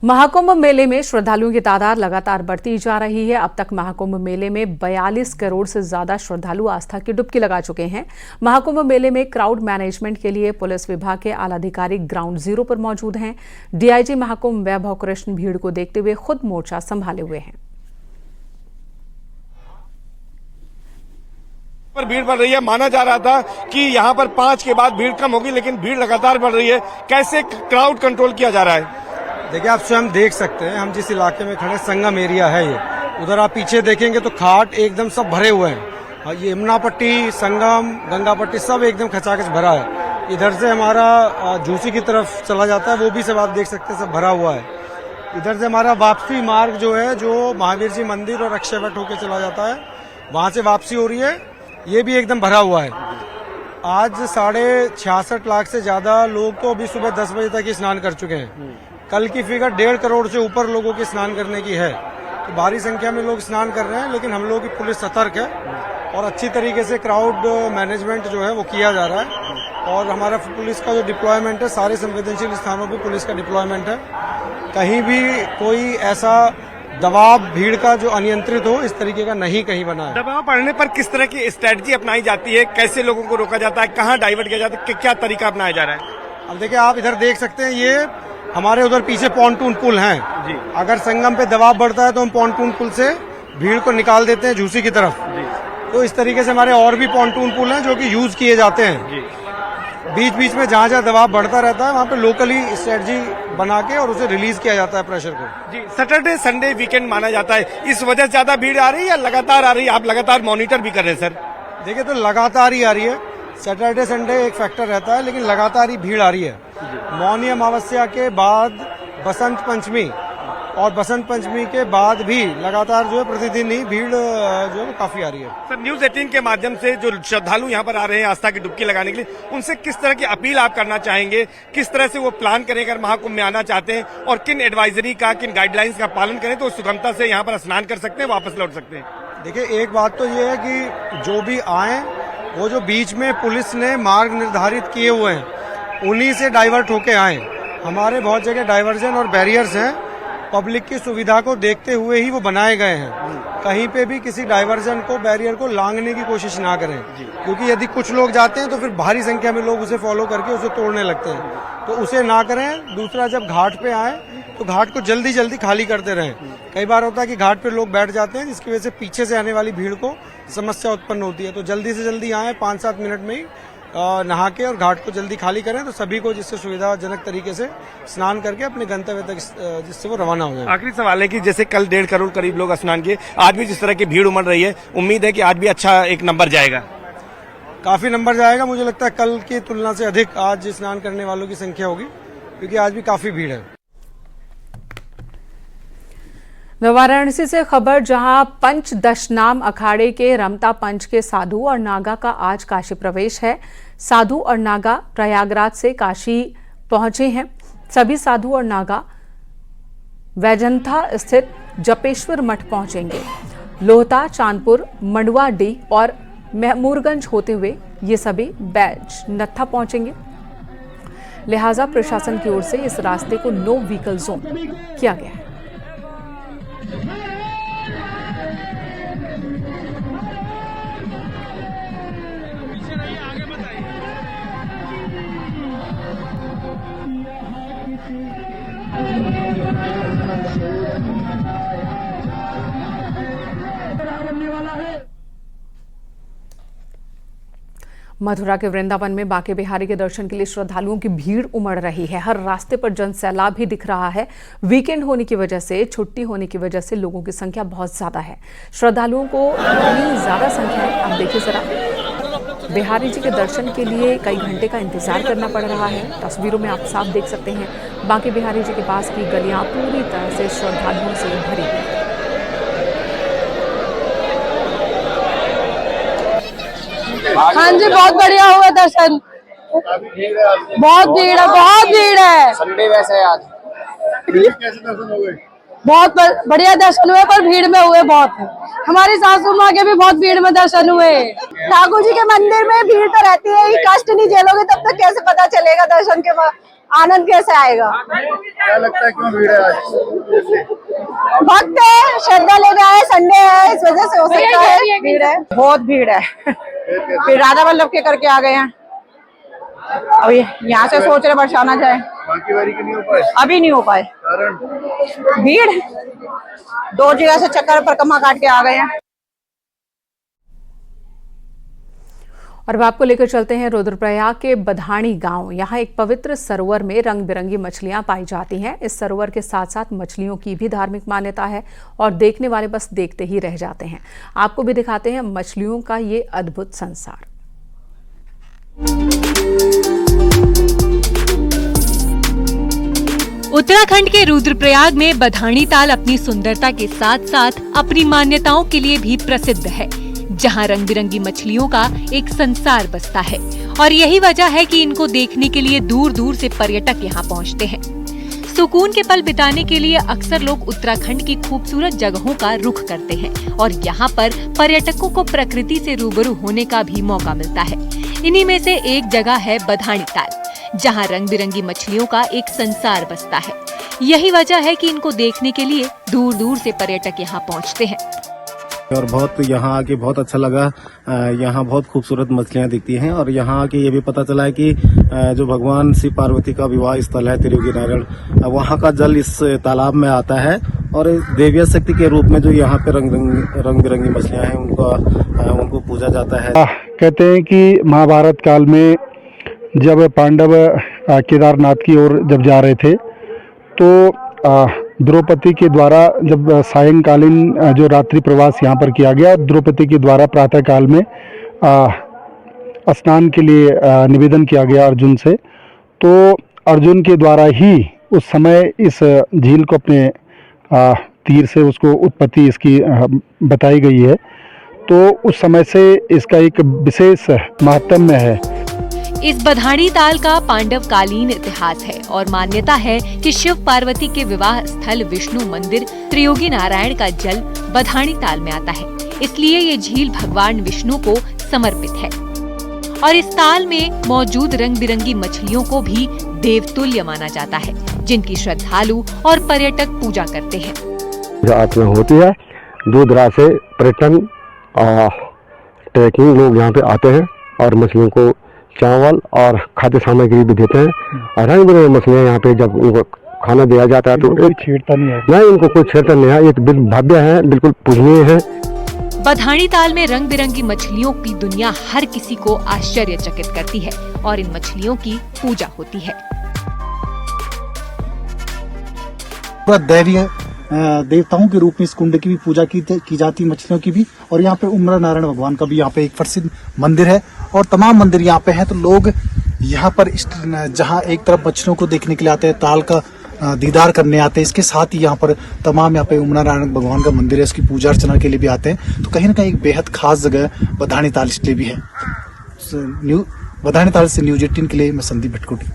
महाकुंभ मेले में श्रद्धालुओं की तादाद लगातार बढ़ती जा रही है। अब तक महाकुंभ मेले में 42 करोड़ से ज्यादा श्रद्धालु आस्था की डुबकी लगा चुके हैं। महाकुंभ मेले में क्राउड मैनेजमेंट के लिए पुलिस विभाग के आला अधिकारी ग्राउंड जीरो पर मौजूद हैं। डीआईजी महाकुंभ वैभव कृष्ण भीड़ को देखते हुए खुद मोर्चा संभाले हुए हैं। पर भीड़ बढ़ रही है। माना जा रहा था कि यहाँ पर 5 के बाद भीड़ कम होगी, लेकिन भीड़ लगातार बढ़ रही है। कैसे क्राउड कंट्रोल किया जा रहा है? देखिए, आप स्वयं देख सकते हैं, हम जिस इलाके में खड़े, संगम एरिया है ये। उधर आप पीछे देखेंगे तो घाट एकदम सब भरे हुए हैं। ये यमुना पट्टी, संगम, गंगा पट्टी सब एकदम खचाखच भरा है। इधर से हमारा झूसी की तरफ चला जाता है, वो भी सब आप देख सकते हैं, सब भरा हुआ है। इधर से हमारा वापसी मार्ग जो है, जो महावीर जी मंदिर और अक्षय वट होकर चला जाता है, वहां से वापसी हो रही है, ये भी एकदम भरा हुआ है। आज 66.5 लाख से ज्यादा लोग तो अभी सुबह 10 बजे तक ही स्नान कर चुके हैं। कल की फिगर 1.5 करोड़ से ऊपर लोगों के स्नान करने की है। तो भारी संख्या में लोग स्नान कर रहे हैं, लेकिन हम लोगों की पुलिस सतर्क है और अच्छी तरीके से क्राउड मैनेजमेंट जो है वो किया जा रहा है। और हमारा पुलिस का जो डिप्लॉयमेंट है, सारे संवेदनशील स्थानों पे पुलिस का डिप्लॉयमेंट है। कहीं भी कोई ऐसा दबाव भीड़ का जो अनियंत्रित हो, इस तरीके का नहीं कहीं बना है। दबाव पड़ने पर किस तरह की स्ट्रेटजी अपनाई जाती है? कैसे लोगों को रोका जाता है? कहाँ डाइवर्ट किया जाता है? क्या तरीका अपनाया जा रहा है? अब देखिए, आप इधर देख सकते हैं, ये हमारे उधर पीछे पॉन्टून पुल हैं जी। अगर संगम पे दबाव बढ़ता है तो हम पॉन्टून पुल से भीड़ को निकाल देते हैं झूसी की तरफ जी। तो इस तरीके से हमारे और भी पॉन्टून पुल हैं जो कि यूज किए जाते हैं जी। बीच बीच में जहाँ जहाँ दबाव बढ़ता रहता है, वहाँ पे लोकली स्ट्रेटजी बना के और उसे रिलीज किया जाता है प्रेशर को जी। सैटरडे संडे वीकेंड माना जाता है, इस वजह से ज्यादा भीड़ आ रही है या लगातार आ रही है? आप लगातार मॉनिटर भी कर रहे हैं सर? देखिए, तो लगातार ही आ रही है। सैटरडे संडे एक फैक्टर रहता है, लेकिन लगातार ही भीड़ आ रही है। मौनी अमावस्या के बाद बसंत पंचमी और बसंत पंचमी के बाद भी लगातार जो है प्रतिदिन ही भीड़ जो है काफी आ रही है। सर, न्यूज 18 के माध्यम से जो श्रद्धालु यहाँ पर आ रहे हैं आस्था की डुबकी लगाने के लिए, उनसे किस तरह की अपील आप करना चाहेंगे? किस तरह से वो प्लान करें अगर महाकुंभ में आना चाहते हैं, और किन एडवाइजरी का, किन गाइडलाइंस का पालन करें तो सुगमता से यहाँ पर स्नान कर सकते हैं, वापस लौट सकते हैं? देखिए, एक बात तो ये है कि जो भी आए, वो जो बीच में पुलिस ने मार्ग निर्धारित किए हुए हैं, उन्हीं से डाइवर्ट होके आए। हमारे बहुत जगह डाइवर्जन और बैरियर्स हैं, पब्लिक की सुविधा को देखते हुए ही वो बनाए गए हैं। कहीं पे भी किसी डाइवर्जन को, बैरियर को लांघने की कोशिश ना करें, क्योंकि यदि कुछ लोग जाते हैं तो फिर भारी संख्या में लोग उसे फॉलो करके उसे तोड़ने लगते हैं, तो उसे ना करें। दूसरा, जब घाट पे आए तो घाट को जल्दी जल्दी खाली करते रहें। कई बार होता है कि घाट पे लोग बैठ जाते हैं, जिसकी वजह से पीछे से आने वाली भीड़ को समस्या उत्पन्न होती है। तो जल्दी से जल्दी आए, 5-7 मिनट में ही नहा के और घाट को जल्दी खाली करें, तो सभी को जिससे सुविधाजनक तरीके से स्नान करके अपने गंतव्य तक जिससे वो रवाना हो जाए। आखिरी सवाल है कि जैसे कल 1.5 करोड़ करीब लोग स्नान किए, आज भी जिस तरह की भीड़ उमड़ रही है, उम्मीद है कि आज भी अच्छा एक नंबर जाएगा? काफी नंबर जाएगा। मुझे लगता है कल की तुलना से अधिक आज स्नान करने वालों की संख्या होगी, क्योंकि आज भी काफी भीड़ है। वाराणसी से खबर, जहां पंचदशनाम अखाड़े के रमता पंच के साधु और नागा का आज काशी प्रवेश है। साधु और नागा प्रयागराज से काशी पहुंचे हैं। सभी साधु और नागा वैजंथा स्थित जपेश्वर मठ पहुंचेंगे। लोहता, चांदपुर, मंडुआडीह और महमूरगंज होते हुए ये सभी बैज नत्था पहुंचेंगे। लिहाजा प्रशासन की ओर से इस रास्ते को नो व्हीकल जोन किया गया है। मथुरा के वृंदावन में बांके बिहारी के दर्शन के लिए श्रद्धालुओं की भीड़ उमड़ रही है। हर रास्ते पर जन सैलाब ही दिख रहा है। वीकेंड होने की वजह से, छुट्टी होने की वजह से लोगों की संख्या बहुत ज्यादा है। श्रद्धालुओं को इतनी ज्यादा संख्या है, आप देखिए जरा, बिहारी जी के दर्शन के लिए कई घंटे का इंतजार करना पड़ रहा है। तस्वीरों में आप साफ देख सकते हैं, बांके बिहारी जी के पास की गलियां पूरी तरह से श्रद्धालुओं से भरी हैं। हाँ जी, बहुत बढ़िया हुआ दर्शन। बहुत भीड़ है, बहुत भीड़ है। संडे वैसे है आज। कैसे दर्शन हुए? बहुत बढ़िया दर्शन हुए, पर भीड़ में हुए बहुत। हमारी सासू माँ के भी बहुत भीड़ में दर्शन हुए। ठाकुर जी के मंदिर में भीड़ तो रहती है ही, कष्ट नहीं झेलोगे तब तक कैसे पता चलेगा दर्शन के बाद। आनंद कैसे आएगा। क्या लगता है क्यों भीड़ है आज? भक्त है, श्रद्धा लेने आए, संडे है, इस वजह से हो सकता है भीड़ है, बहुत भीड़ है। फिर राधा वल्लभ के करके आ गए हैं, अब यहाँ से सोच रहे बरसाना जाए, बाकी बारी की नहीं हो पाए, अभी नहीं हो पाए, कारण भीड़ 2 जगह से चक्कर परिक्रमा काट के आ गए हैं। और अब आपको लेकर चलते हैं रुद्रप्रयाग के बधानी गांव। यहाँ एक पवित्र सरोवर में रंग बिरंगी मछलियां पाई जाती हैं। इस सरोवर के साथ साथ मछलियों की भी धार्मिक मान्यता है और देखने वाले बस देखते ही रह जाते हैं। आपको भी दिखाते हैं मछलियों का ये अद्भुत संसार। उत्तराखंड के रुद्रप्रयाग में बधानी ताल अपनी सुंदरता के साथ साथ अपनी मान्यताओं के लिए भी प्रसिद्ध है, जहां रंग बिरंगी मछलियों का एक संसार बसता है और यही वजह है कि इनको देखने के लिए दूर दूर से पर्यटक यहां पहुंचते हैं। सुकून के पल बिताने के लिए अक्सर लोग उत्तराखंड की खूबसूरत जगहों का रुख करते हैं और यहाँ पर पर्यटकों को प्रकृति से रूबरू होने का भी मौका मिलता है। इन्हीं में से एक जगह है बधानी ताल, जहाँ रंग बिरंगी मछलियों का एक संसार बसता है। यही वजह है कि इनको देखने के लिए दूर दूर से पर्यटक यहाँ पहुँचते हैं। और बहुत यहाँ आके बहुत अच्छा लगा। यहाँ बहुत खूबसूरत मछलियाँ दिखती हैं और यहाँ आके ये भी पता चला है कि जो भगवान शिव पार्वती का विवाह स्थल है त्रियोगी नारायण, वहाँ का जल इस तालाब में आता है और देवी शक्ति के रूप में जो यहाँ पे रंग बिरंगी मछलियाँ हैं उनको पूजा जाता है। कहते हैं कि महाभारत काल में जब पांडव केदारनाथ की ओर जब जा रहे थे तो द्रौपदी के द्वारा जब सायंकालीन जो रात्रि प्रवास यहाँ पर किया गया, द्रौपदी के द्वारा प्रातः काल में स्नान के लिए निवेदन किया गया अर्जुन से, तो अर्जुन के द्वारा ही उस समय इस झील को अपने तीर से उसको उत्पत्ति इसकी बताई गई है। तो उस समय से इसका एक विशेष महात्म्य है। इस बधानी ताल का पांडव कालीन इतिहास है और मान्यता है कि शिव पार्वती के विवाह स्थल विष्णु मंदिर त्रियोगी नारायण का जल बधानी ताल में आता है, इसलिए ये झील भगवान विष्णु को समर्पित है। और इस ताल में मौजूद रंग बिरंगी मछलियों को भी देवतुल्य माना जाता है, जिनकी श्रद्धालु और पर्यटक पूजा करते हैं। जो होती है, दूर दराज से पर्यटन ट्रैकिंग लोग यहाँ पे आते हैं और मछलियों को चावल और खाद्य सामग्री भी देते हैं। और रंग बिरंगी मछलियाँ यहाँ पे जब उनको खाना दिया जाता है तो कोई छेड़ता नहीं है, नहीं इनको कोई छेड़ता नहीं है, ये भव्य है, बिल्कुल पूजनीय है। बधानी ताल में रंग बिरंगी मछलियों की दुनिया हर किसी को आश्चर्यचकित करती है और इन मछलियों की पूजा होती है। दैवीय देवताओं के रूप में इस कुंड की भी पूजा की जाती है, मछलियों की भी। और यहाँ पे उम्र नारायण भगवान का भी यहाँ पे एक प्रसिद्ध मंदिर है और तमाम मंदिर यहाँ पे हैं। तो लोग यहाँ पर जहाँ एक तरफ मछलियों को देखने के लिए आते हैं, ताल का दीदार करने आते हैं, इसके साथ ही यहाँ पर तमाम यहाँ पे उम्र नारायण भगवान का मंदिर है, उसकी पूजा अर्चना के लिए भी आते हैं। तो कहीं ना कहीं एक बेहद खास जगह बधानी ताल इसलिए भी है। बधानी ताल से न्यूज़ 18 के लिए मैं संदीप भटकोटी।